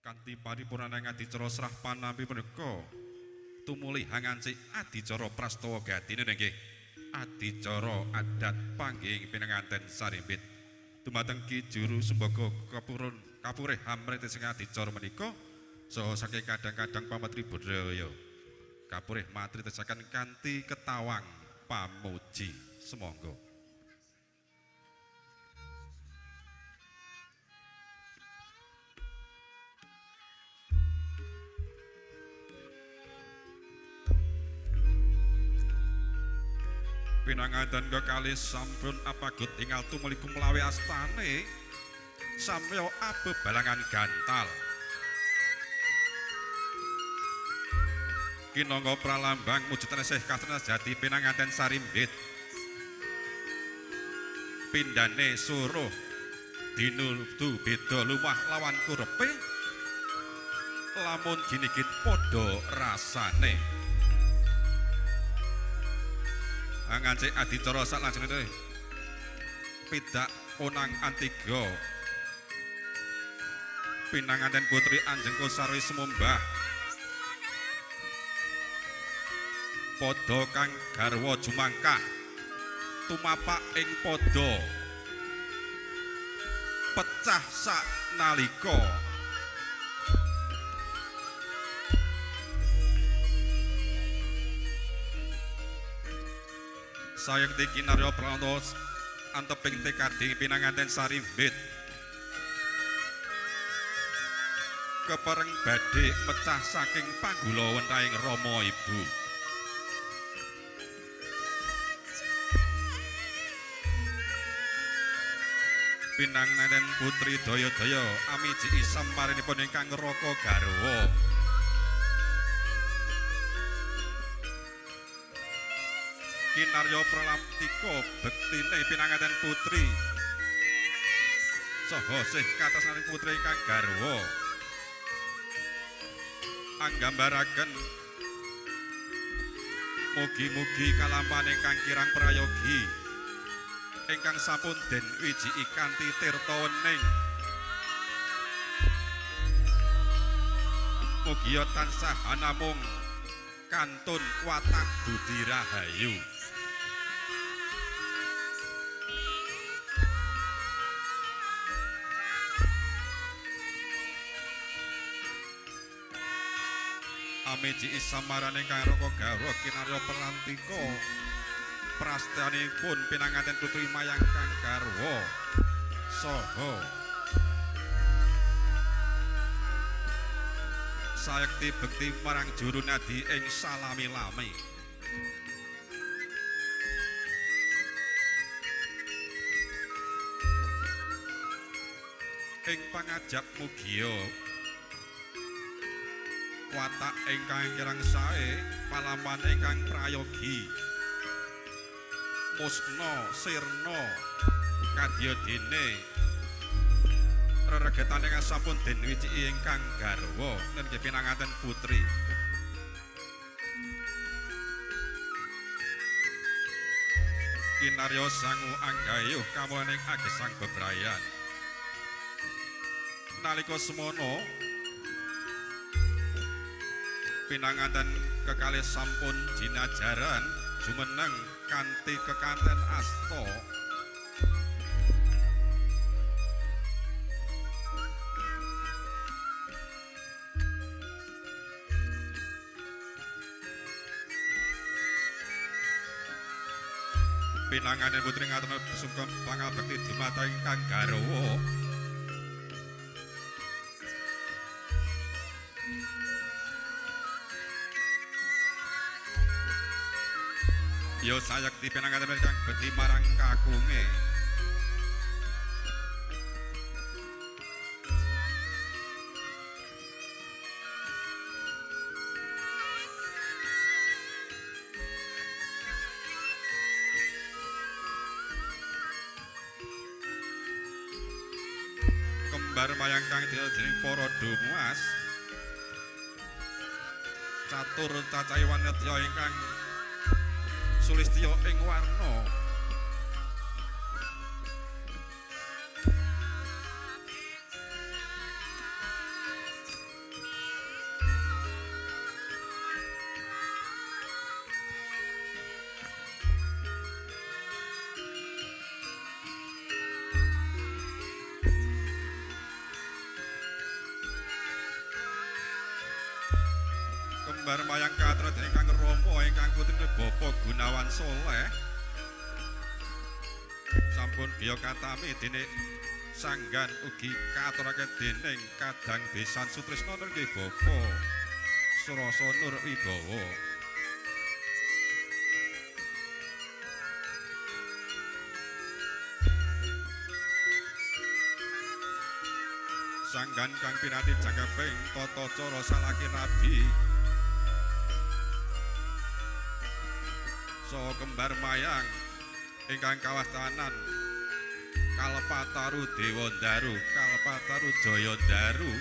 Kanthi paripurna ngadicara srah panampi punika tumuli hangancik adicara prastawa gadine nggih. Adicara adat panggih pinanganten sarimbit. Dumateng Ki Juru Sembaga kapurih hamrete sing adicara menika saha saking kadang-kadang pamatri budaya. Kapurih matri tesaken kanthi ketawang pamuji semangga. Pinanganten kekalih sampun apagut ingkang tumuli kumlawe astane samya abebalangan gantal. Kinangga pralambang mujudane Syekh Kasrena Jati pinanganten sarimbit. Pindane suruh dinudu beda lumah lawan kurepe lamun ginigit padha rasane. Ngancik adicara salajengipun pidak Onang Antiga pinanganten Putri Anjengko Sarwi Semombah padha kang garwa jumangkah tumapak ing padha pecah sak nalika sayekti kinarya prantos anteping tekadi pinanganten sarimbit kepereng badhe pecah saking panggula wentahing Rama Ibu. Pinanganten Putri Daya-daya amiji isam parinipun ingkang Raka garwa. Kinarya pralantika bektine pinanganten putri saha sih katasnaning putri ingkang garwa anggambaraken mugi-mugi kalampahan ingkang kirang prayogi ingkang sampun den wijiki kanthi tirta wening mugi tansah anamung kantun watak budi rahayu. Amiji isamaran ingkang Raka garwa kinarya pralantika prastanipun pinanganten Putri Mayangkang garwa saha sayekti bekti marang juru nadi ing salami-lami. Ing pangajap mugia watak ingkang kirang sae palaman ingkang prayogi musna sirna kadya dene reregetan ingkang sampun den wijiki ingkang garwa nggih pinanganten putri kinarya sangu anggayuh kamuning agesang bebrayan nalika semono pinanganten kekalih sampun jinajaran jumeneng kanthi kekanten asta pinanganten putri ngaten sugeng pangabekti dumateng ingkang garwa ya sayekti pinanganten ingkang bekti marang kakunge kembar mayangkang dening para dumuas catur cacahe wanita ingkang sulistya ing warna kembar mayang katret ingkang Rama ingkang putrine Bapa Gunawan Soleh sampun biya katami dene sanggan ugi katurake dening Kadang Besan Sutrisna nggih Bapa Surasa Nur Wibawa. Sanggan kang pinati jangkeping tata cara salaki rabi saha kembar mayang ingkang kawastanan Kalpataru Dewandaru Kalpataru Jayandaru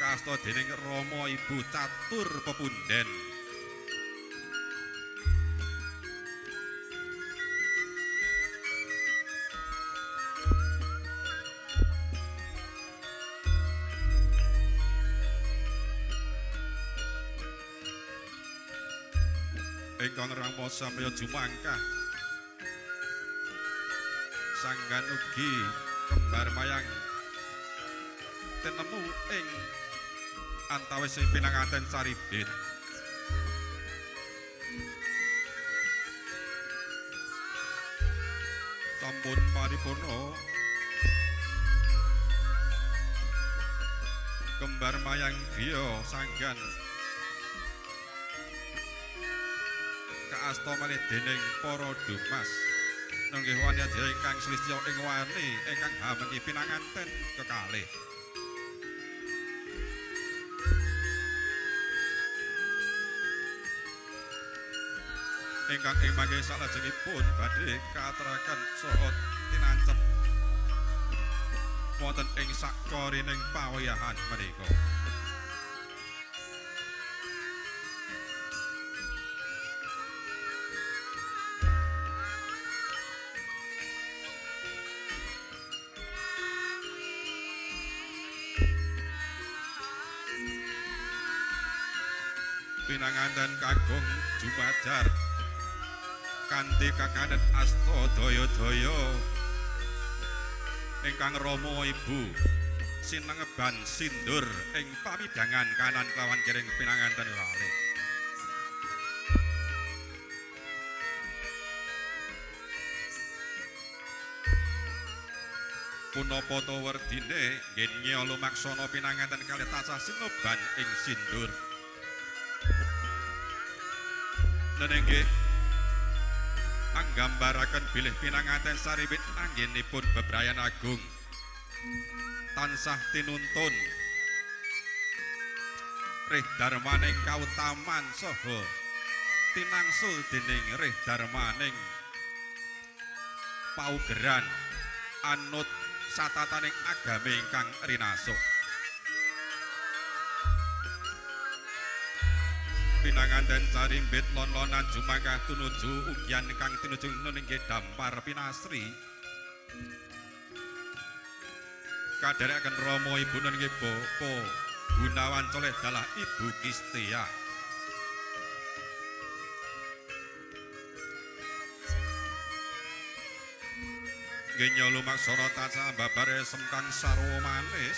kasta dening Rama Ibu Catur Pepunden. Ingkang Rama samya jumangkah sanggan ugi kembar mayang tinemu ing antawis pinanganten Saribit. Sampun paripurna kembar mayang griya sanggan kaasta malih dening para dumas nenggih wanita ingkang slistya ing wani ingkang hamengi pinanganten kekalih. Ingkang ing mangke salajengipun badhe kateraken saha tinancep wonten ing sakorining pawayahan menika. Pinanganten Kakung Jumajar kanthi kakanen asta daya-daya ingkang Rama Ibu sinengeban sindur ing pamidangan kanan kelawan kiring pinanganten kalih. Punapa ta werdine nggih lumaksana pinanganten kalih tansah sineban ing sindur. Nenenggih anggambaraken bilih pinanganten Saribit anggenipun bebrayan agung tansah tinuntun rih darmaning kautaman saha tinangsul dening rih darmaning paugeran anut satataning agami ingkang rinasuk. Pinanganten Saribit lon-lonan jumangkah tunuju ugian kang tinuju nenggih dampar pinasri kadherekaken Rama Ibu nenggih Bapa Gunawan Soleh dalah Ibu Kistia. Nggih lumaksana tansah babare semkang sarwa manis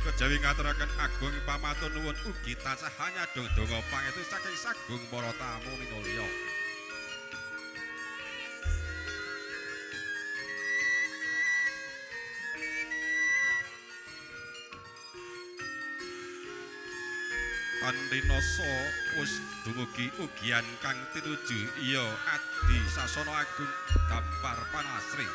kejawi ngaturaken agung pamatur nuwun ugi tansah hanyadong donga pangestu saking sagung para tamu minulya. Andinasa wis dumugi ugian kang tinuju iya Adi Sasana Agung Dampar Panasri.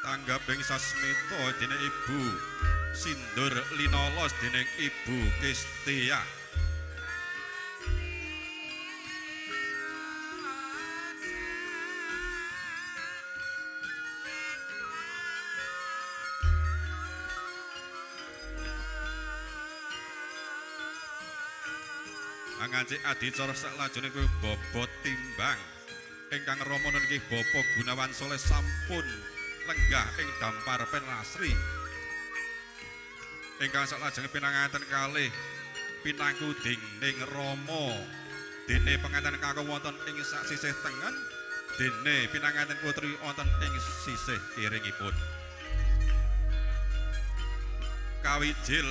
Tanggaping sasmita dening Ibu Sindur linolos dening Ibu Kistia. Angancik adicara salajengipun kuwi bobot timbang ingkang Rama nggih Bapa Gunawan Soleh sampun lenggah ing Dampar Penasri. Ingkang salajengipun pinanganten kalih pinangku dening Rama dene penganten kakung wonten ing sak sisih tengen, dene pinanganten putri wonten ing sisih kiringipun. Kawijil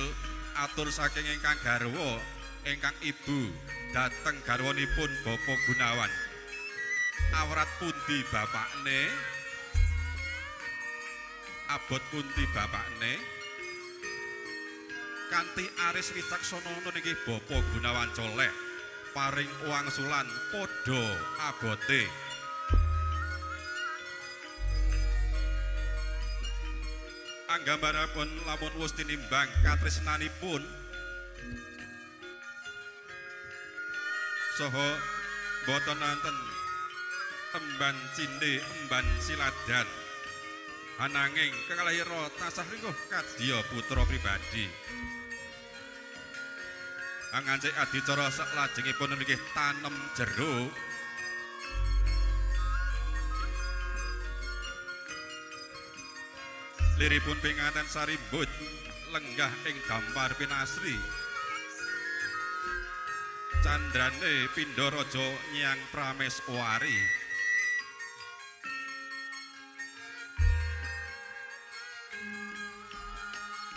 atur saking ingkang garwa ingkang ibu dhateng garwanipun Bapak Gunawan. Awrat pundi bapakne? Abot pundi bapakne? Kanthi aris wicaksana niki Bapak Gunawan Coleh paring wangsulan padha abote. Anggambaripun lamun wis tinimbang katresnanipun saha boten nanten emban cindhe emban siladan ananging kekalihira tasah ringkuh kadya putra pribadi. Angancik adicara salajengipun nggih tanem jero liripun pinganten sarimbut lenggah ing dampar pinasri candrane pindha raja nyang Prameswari.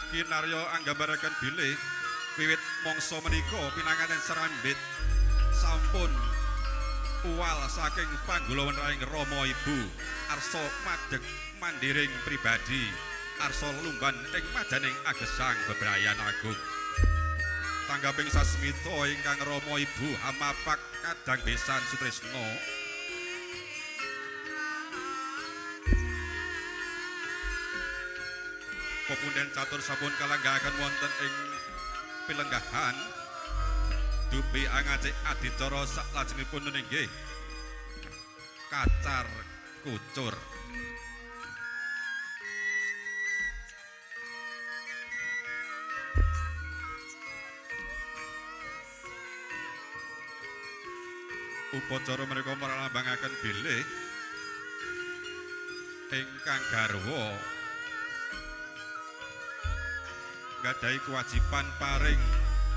Kinarya anggambaraken bilih wiwit mangsa menika pinanganten sarambit sampun uwal saking panggulawening Rama Ibu arsa madeg mandiring pribadi arsa lumban ing madaning agesang bebrayan agung. Tanggaping sasmita ingkang Rama Ibu hamapak kadang besan sutresna pepunden catur sampun kalanggahaken wonten ing pilenggahan dupi angacik adicara salajengipun nggih kacar kucur. Upacara menika mrambangaken bilih ingkang garwa gadahi kewajiban paring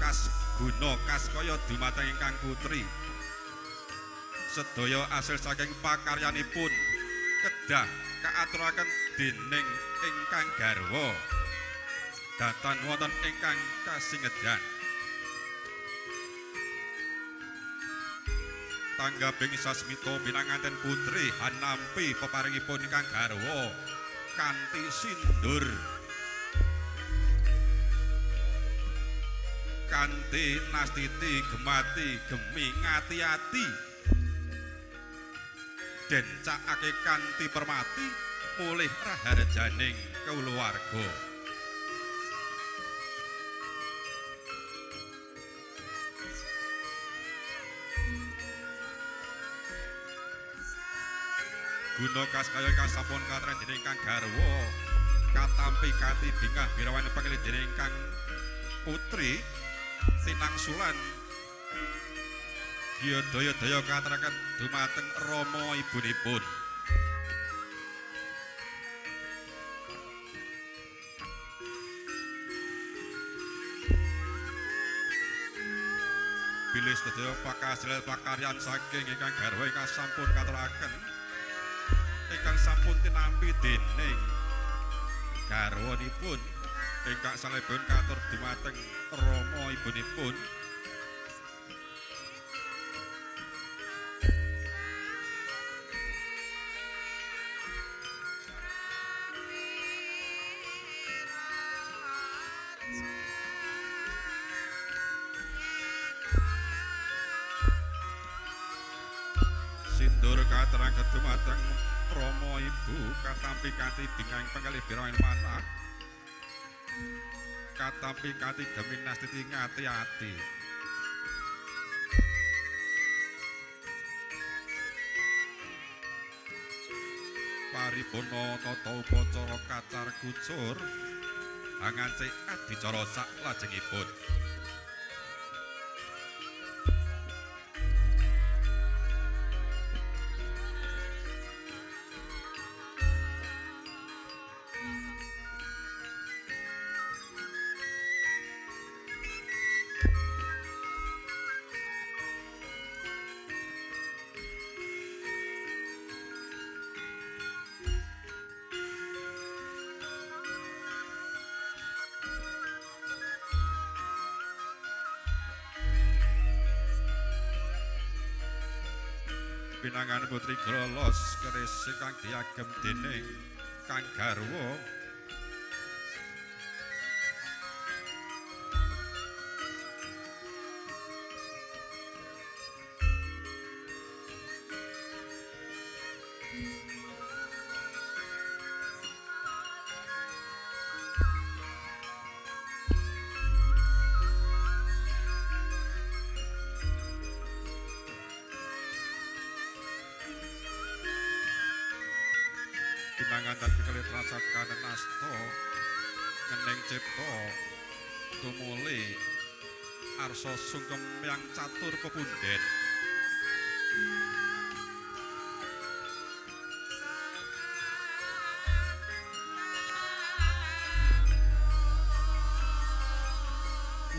kas guna kas kaya dumateng ingkang putri. Sedaya asil saking pakaryanipun kedah kaaturaken dening ingkang garwa datan wonten ingkang kasingedan. Tanggaping sasmita pinanganten putri hanampi peparingipun ingkang garwa kanthi sindur kanthi nastiti gemati gemi ngati-ati den cakake kanthi permati mulih raharjaning kulawarga. Guna kas kaya sampun katren dening ingkang garwa katampi kati bingah birawan pangilih dening ingkang putri sinangsulan daya-daya kateraken dumateng Rama ibunipun. Bilih sedaya pakasil pakaryan saking ingkang garwa ingkang sampun kateraken ingkang sampun tinampi dening garwanipun ingkang salebun katur dumateng Rama ibunipun. Sindur kateraken dumateng Rama Ibu katampi kanthi bingahing penggalih birawan manah katampi kanthi gemi nastiti ngati-ati. Paripurna tata upacara kacar kucur angancik adicara salajengipun. pinangan putri Grolos keris ingkang diagem dening Kang Garwa pinanganten kelit rasakan nasta ngening cipta tumuli arsa sungkem yang catur pepunden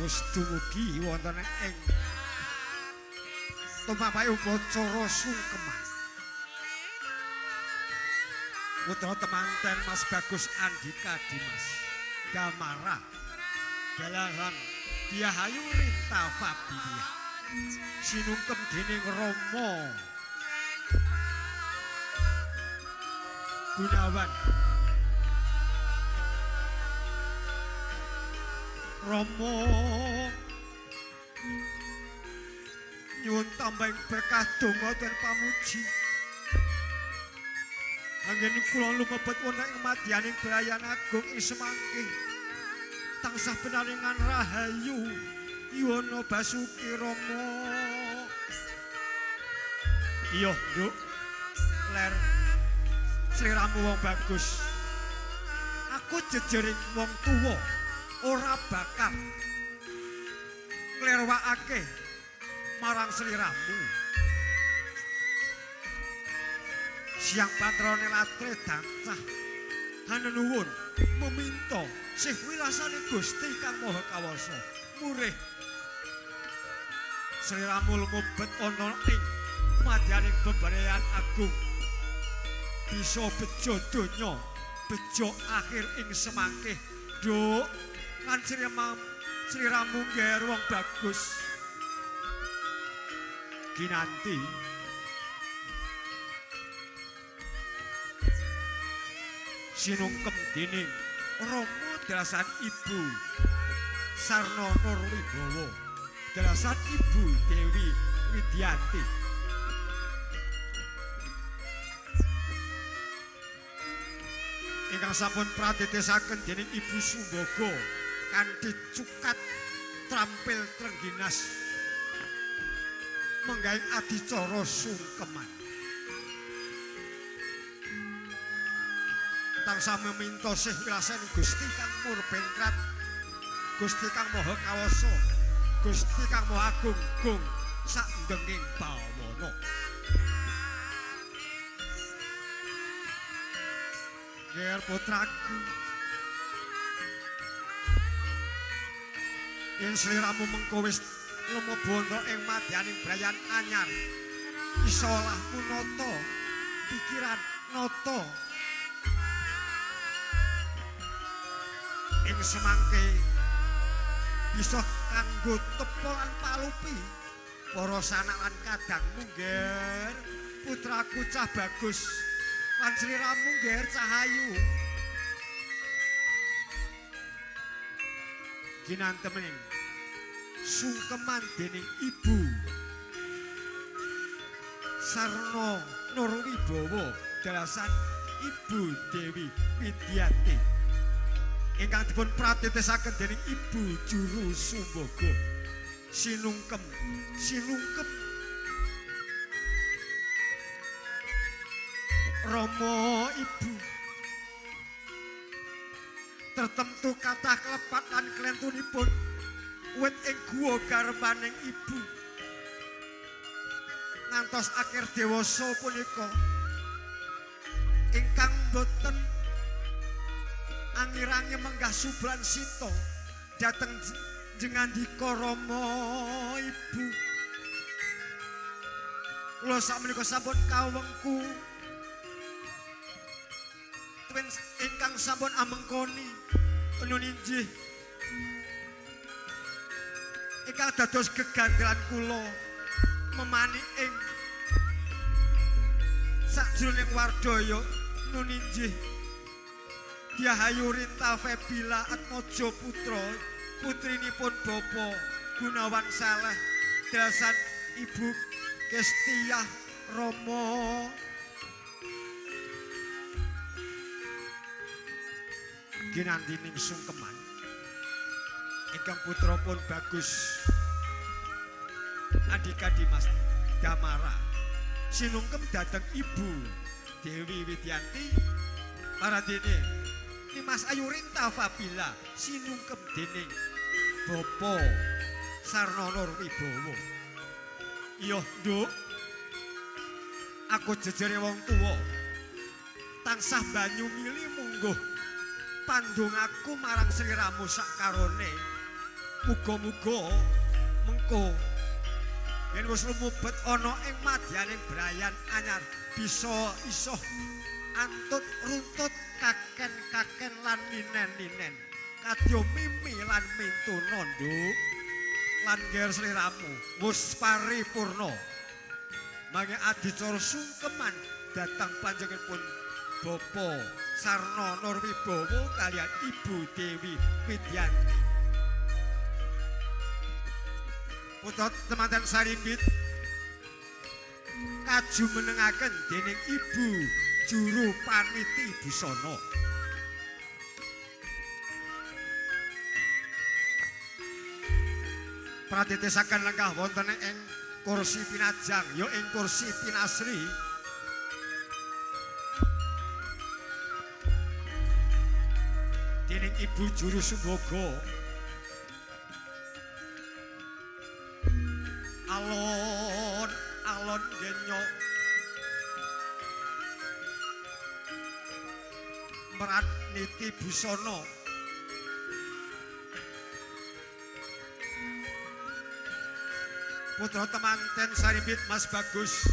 wis dumugi wonten ing tumapahe upacara sungkeman putra temanten Mas Bagus Andika Dimas Gamara Dalaran Diahayu Rinta Fabilia sinungkem dening Rama Gunawan Rama nyuwun tambahing berkah donga dan pamuji anggen kula lumebet wonten ing madyaning Brayan Agung ing Semangke tansah benaringan rahayu Yono Basuki Rama iya nduk ler sliramu wong bagus aku jejering wong tuwa ora bakal nglerwakake marang sliramu siang patrone latre dancah hanuwun meminta sih wilasane Gusti Kang Maha Kawasa murih sliramu lumebet ana ing madyaning bebrayan agung bisa bejo donya bejo akhir ing Semangke nduk lan sliramu ngger wong bagus kinanti sinungkem dening Rama dalasan Ibu Sarna Nurwibawa dalasan Ibu Dewi Widianti ingkang sampun pratitesaken dening Ibu Sumbaga kanthi cukat trampil trengginas menggaing adicara sungkeman tansah meminta sih wilasan Gusti Kang Murbengkrat Gusti Kang Maha Kawasa Gusti Kang Maha Agung sakdenging bawana Ger putraku yen sliramu mengko wis lumebana ing madyaning Brayan Anyar isa lahmu nata pikiran nata ing Semangke bisa kanggo tepa lan palupi para sanak lan kadangmu ngger putraku cah bagus lan sliramu ngger cahayu ginantemening sungkeman dening Ibu Sarna Nurwibawa dalasan Ibu Dewi Widianti ingkang dipun pratitesaken dening Ibu Juru Sumbaga sinungkem Rama Ibu tertentu kathah klepat lan klentunipun wit ing guwa garwaning Ibu ngantos akhir dewasa punika ingkang boten angir-angir menggah subran sito dateng jengandika Rama Ibu kula sakmenika sampun kawengku tuwin ingkang sampun amengkoni nun injih ingkang dados gegandalan kula memani ing Sajroning wardaya nun inggih Diahayu Rinta Febila Atmaja Putra putrinipun Bapa Gunawan Saleh dasan Ibu Kestiyah Rama ginantining sungkeman ingkang putra pun Bagus Andika Dimas Damara sinungkem dhateng Ibu Dewi Widyanti paradene Mas Ayu Rinta Fabila sinungkem dening Bapa Sarnono Wibowo. Iya, Nduk. Aku jejere wong tuwa. Tansah banyu mili mungguh pandongaku marang sliramu sakarone. Muga-muga mengko yen wis lumebet ana ing madyaning brayan anyar bisa isoh antut runtut kaken-kaken lan ninen-ninen kadya mimi lan mintuna Nduk lan nger sliramu wis paripurna mangke adicara sungkeman dhateng panjenenganipun Bapa Sarnono Wibowo kaliyan Ibu Dewi Widyanti putra temanten Sarimbit kaju menengaken dening Ibu Juru Paniti Busana. Praditesaken lenggah wonten ing kursi pinajang ya ing kursi pinasri. Dening Ibu Juru Sumbaga. Alon genyok Praniti Busana putra temanten Sarimbit Mas Bagus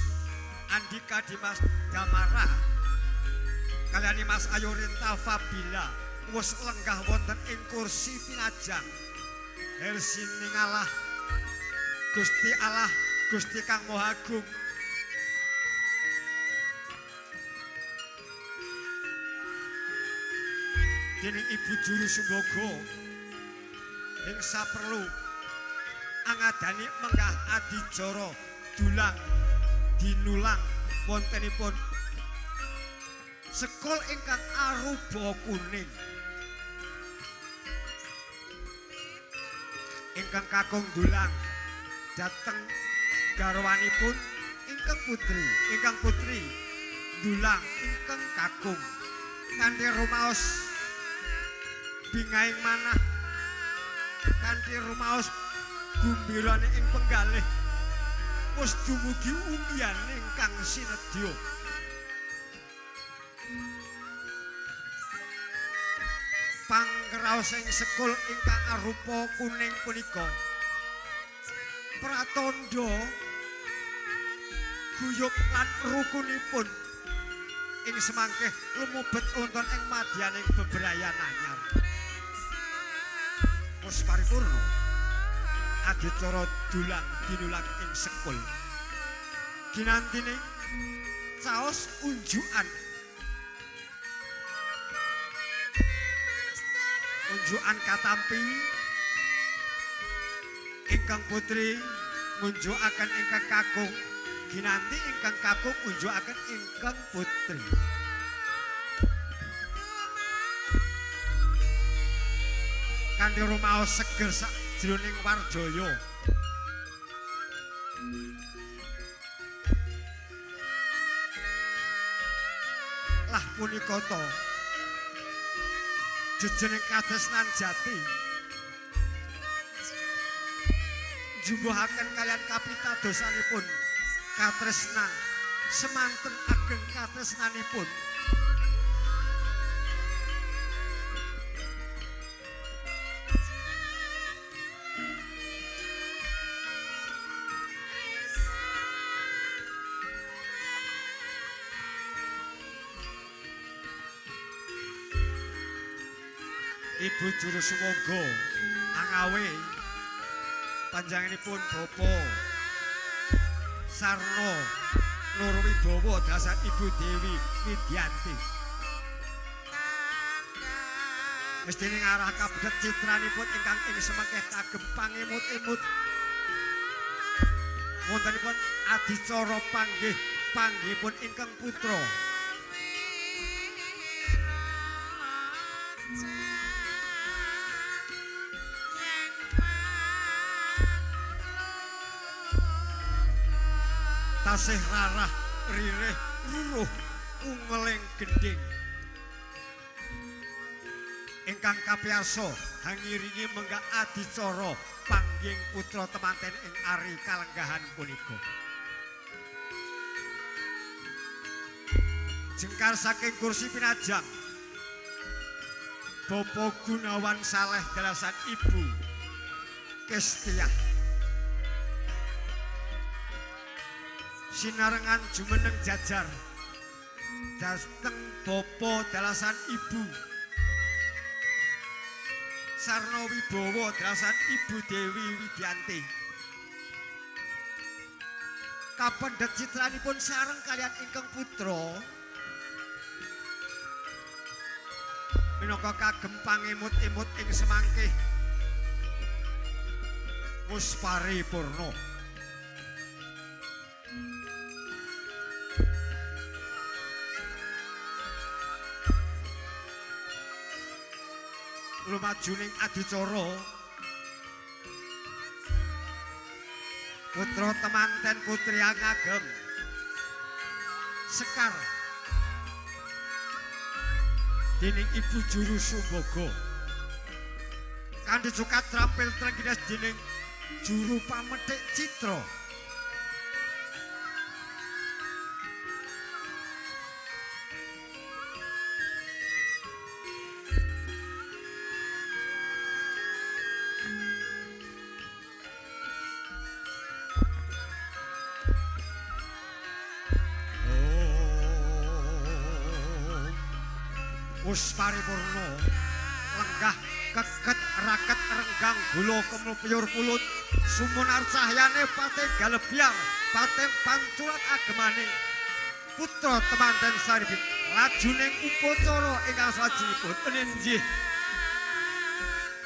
Andika Dimas Damara kaliyan Mas Ayu Rinta Fabila wis lenggah wonten ing kursi pinajang hersining Allah Gusti Kang Maha Agung dening Ibu Juru Sumbaga ing saperlu angadani menggah adicara dulang dinulang wontenipun sekol ingkang arupa kuning ingkang kakung dulang dhateng garwanipun ingkang putri dulang ingkang kakung kanthi rumaos bingaing manah kanthi rumaos gumbirane ing penggalih wis dumugi umbiyan ingkang sinedya pangraos ing sekul ingkang arupa kuning punika pratandha guyub lan rukunipun ing semangkeh lumebet wonten ing madyaning bebrayan anyar wis paripurna adicara dulang dinulang ing sekul ginantine caos unjukan katampi ingkang putri ngunjukaken ingkang kakung ginanti ingkang kakung ngunjukaken ingkang putri kanthi rumaos seger sajroning wardaya lah punika ta jejeneng katresnan jati jumbuhaken kalian kapitadosanipun katresnan semanten ageng katresnanipun Ibu Juru Sumbaga angawe panjenenganipun Bapa Sarno Nur Wibowo dasan Ibu Dewi Widyanti. Mestine ngarah kabedhet citranipun ingkang ing semengkeh kagem pangemut-emut. Wontenipun adicara panggihipun ingkang putra. Tasih rarah ririh ruruh ungeling gending ingkang kapiyarsa hangiringi menggak adicara pangging putra temanten ing ari kalenggahan punika. Jengkar saking kursi pinajang Bapak Gunawan Saleh dalasan Ibu Kestiah sinarengan jumeneng jajar dateng Bapa dalasan Ibu Sarno Wibowo dalasan Ibu Dewi Widyanti. Kapendhet citranipun sareng kalian ingkang putra minangka kagem pangemut-emut ing semangkih wus paripurna. Lumajuning adicara putra temanten putri ngagem Sekar dening Ibu Juru Sumbaga kanthi cukat trampil trengginas dening Juru Pamethik Citra. Wus paripurna lenggah keket raket renggang gula kemlupyur pulut sumunar cahyane pating galebyang pating panculat agemane putra temanten saribit lajuning upacara ingkang sajipun enjih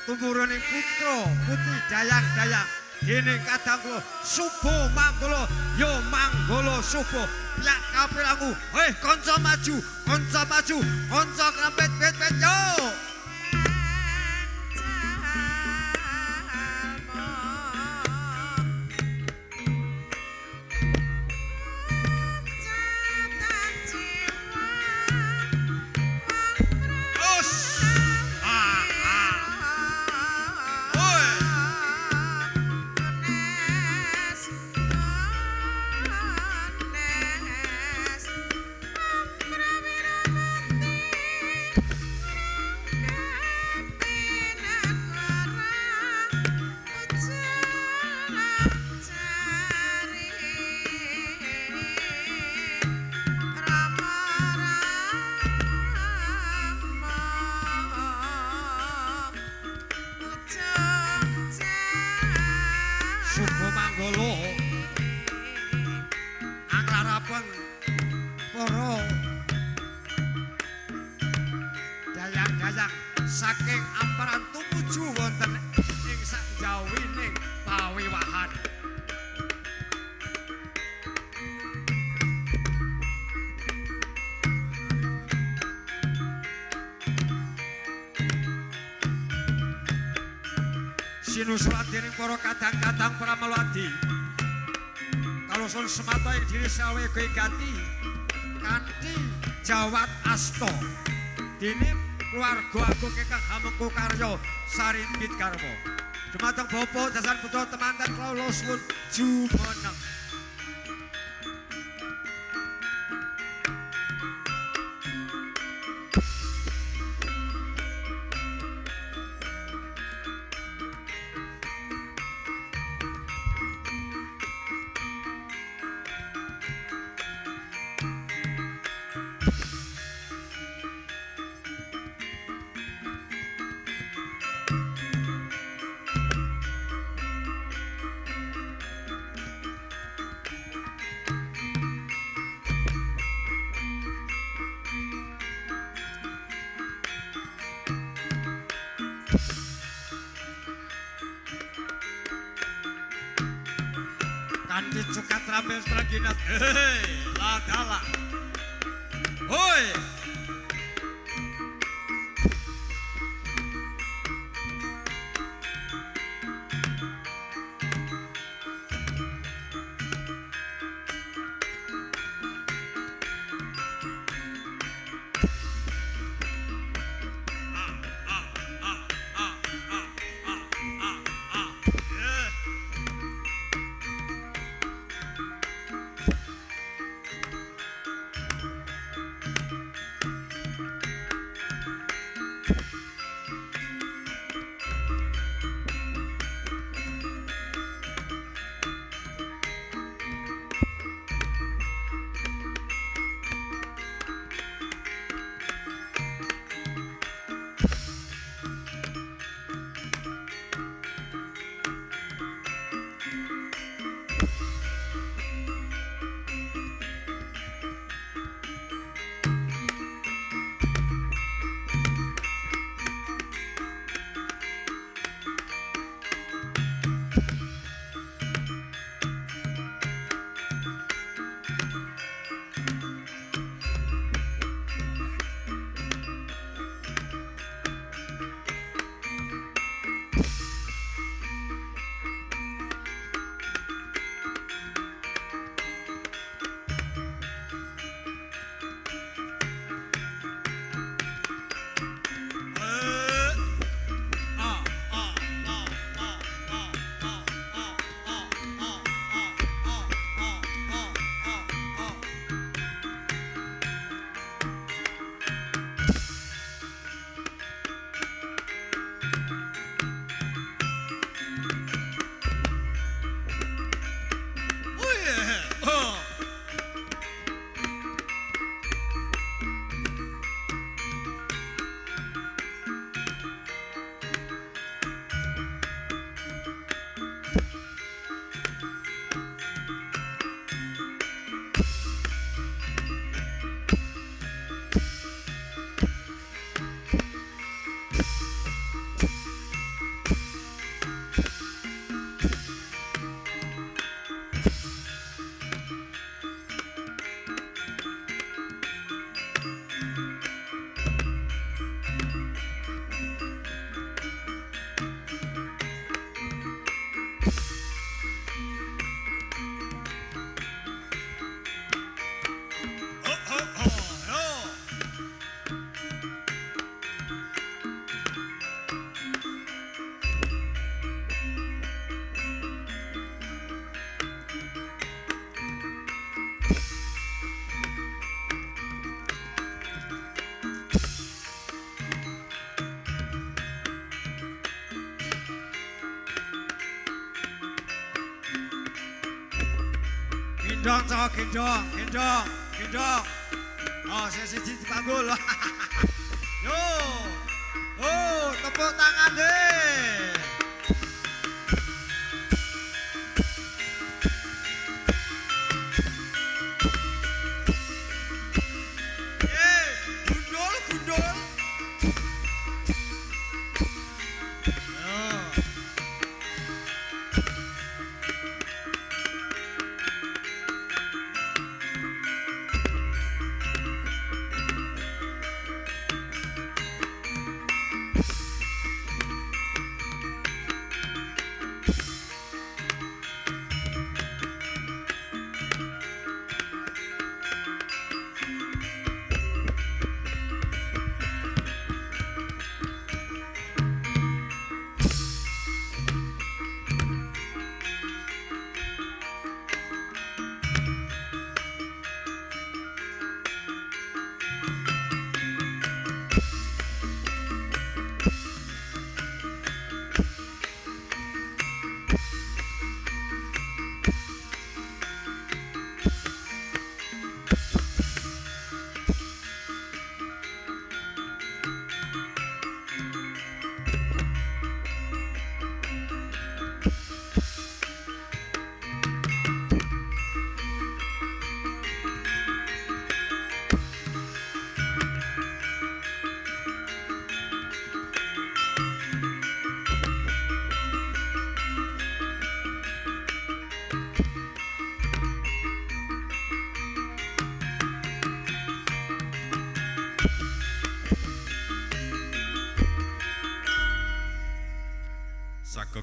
tumuruning putra putri dayang-dayang dening kadang kula subo manggala ya manggala subo piyak kapirangu heh kanca maju kanca krempet bet yo saking amparan tumuju wonten ing sakjawining pawiwahan. Sinusulan dening para kadang-kadang pramalwadi kalusun semata ing diri sawe gati kanthi jawat asta dene keluarga agung ingkang hamengku karya sarimbit karma dumateng bapa dasan putra temanten kula suwun jumeneng. Kanthi cukat rampil straginat. Hei, ladala. Hoi. Gendong cowok gendong. Oh, saya siji dipanggul. Yo. Oh, tepuk tangan deh. Gundul.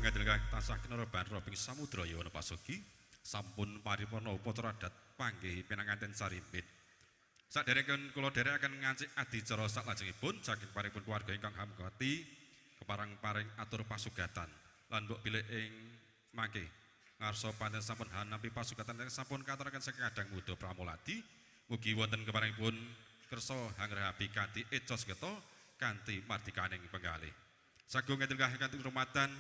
ngandel kang tansah kinaraban robing samudra yawana pasugi sampun paripurna upacara adat panggih pinanganten sarimbit. Saderengipun kula dherekaken ngancik adicara saklajengipun saking paripun keluarga ingkang hamgati keparang-paring atur pasugatan lan mbok bilih ing mangke ngarsa panjenengan sampun hanampi pasugatan ingkang sampun katuraken saking kadang muda pramuladi mugi wonten keparengipun kersa hangrehapi kanthi ecos geta kanthi mardikaning penggalih. Sagung ngandel kanthi rumatan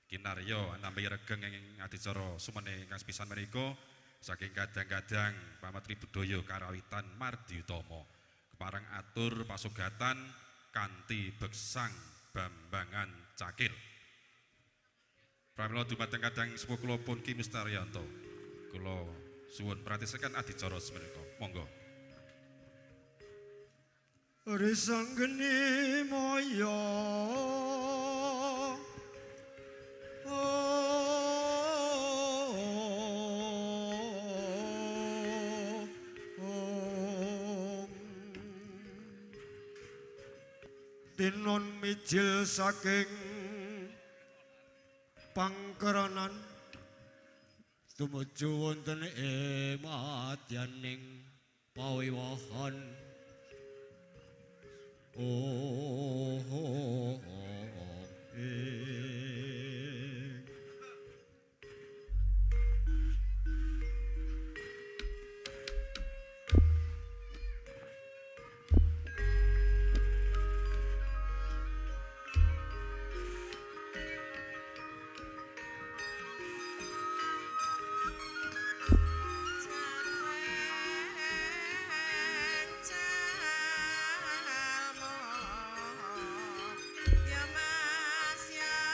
kinarya nampi regeng ing adicara sumene ingkang sepisan menika saking kadang-kadang pamatri budaya karawitan Mardi Utama keparang atur pasugatan kanthi beksang Bambangan Cakil. Pramila dumateng kadang sepuh kula pun Ki Mistaryanto. Kula suwun pratisaken adicara semenika. Monggo. Risanggeni moyo Tinon mijil saking pangkeranan tumuju wonten ing madyaning pawiwahan Ya Mas ya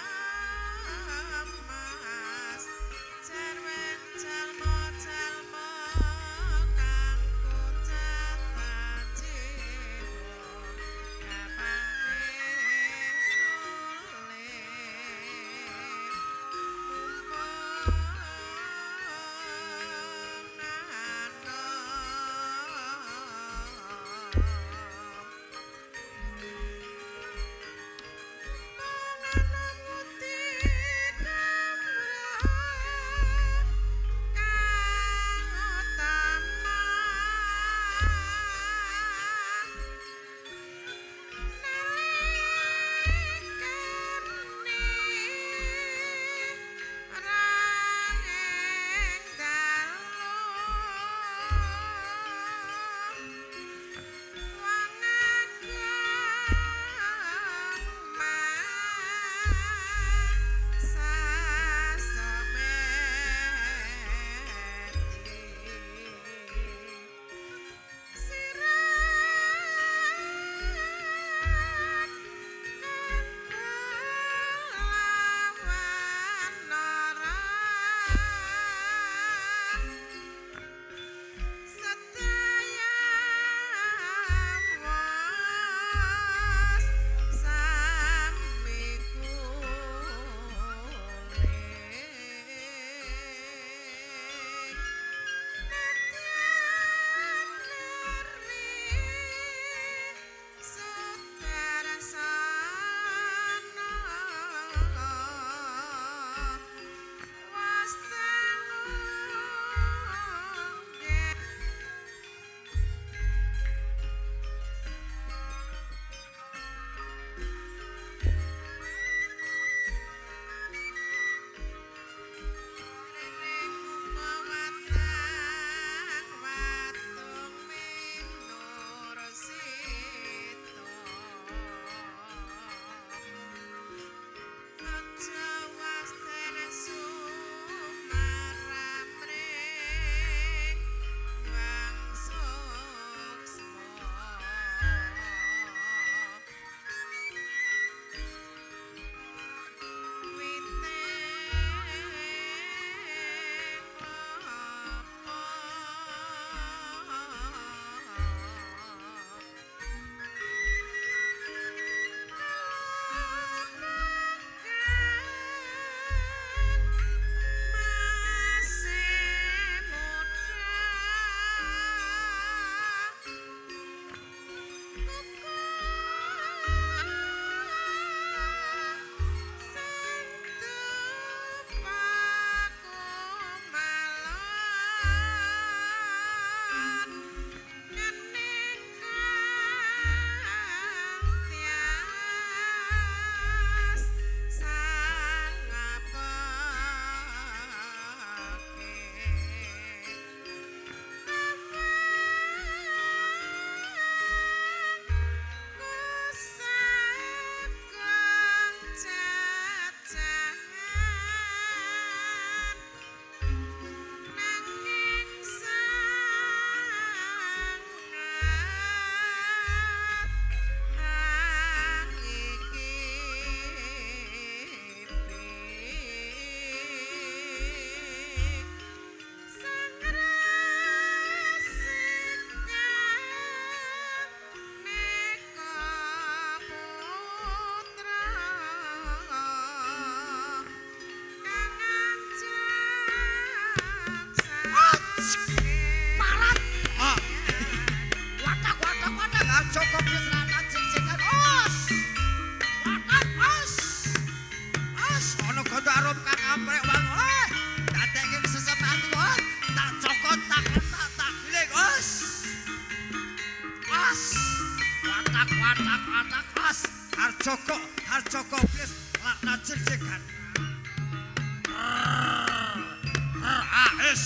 atak as harjoko bis laknat jejegan AS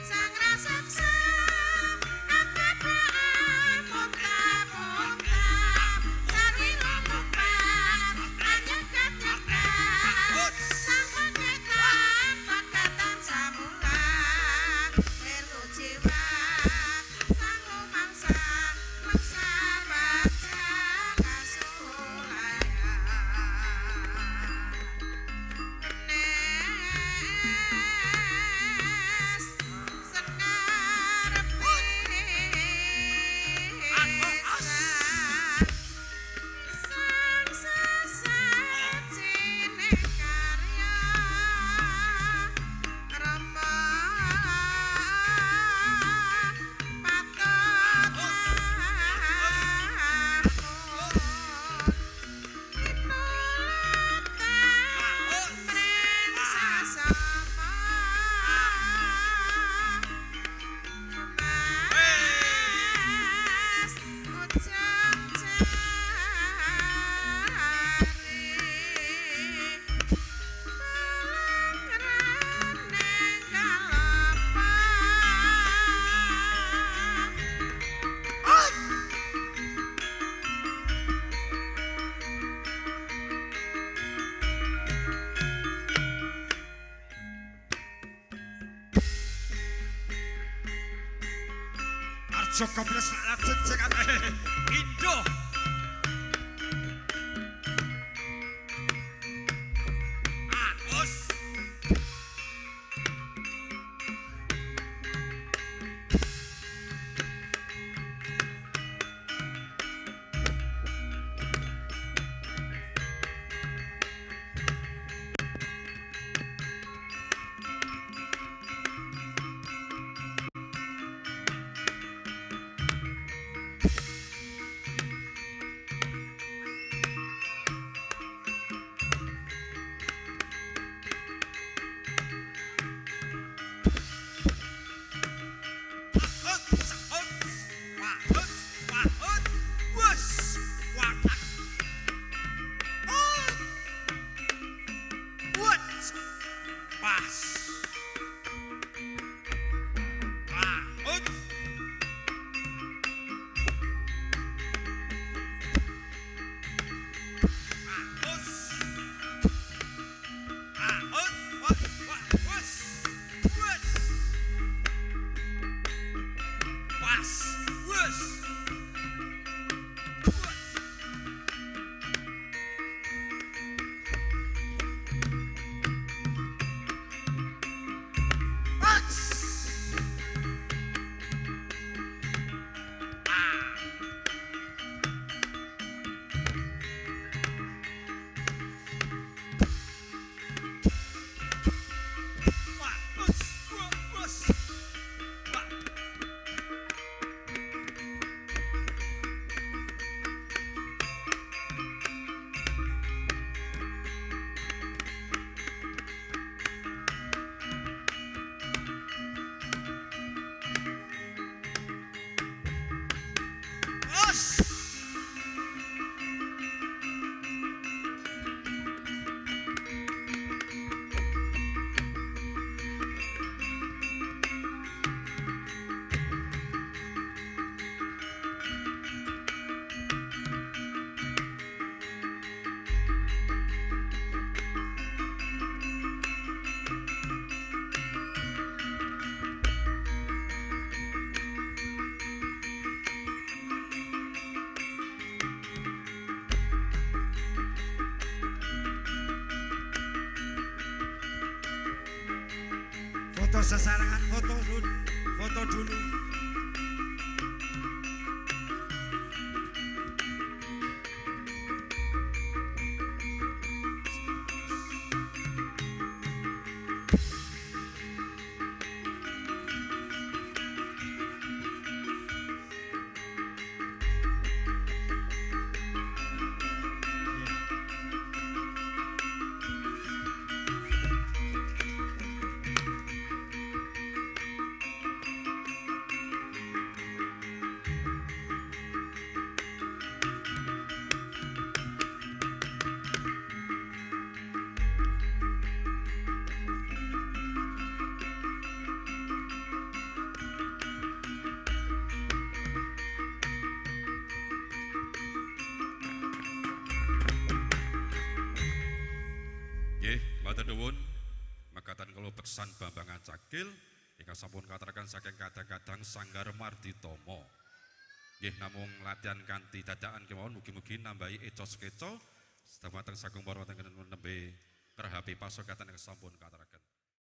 Sang Joko Blesana jejekan Indo. Agus. Foto sesarangan, foto dulu. Matur nuwun, mekaten kula beksan Bambang Cakil ingkang sampun kateraken saking kadang-kadang Sanggar Marditama. Nggih namung latihan kanthi dadakan kemawon mugi-mugi nambahi eco-keco sedamateng sagung para wonten nembe ngrahapi pasokatan ingkang sampun kateraken.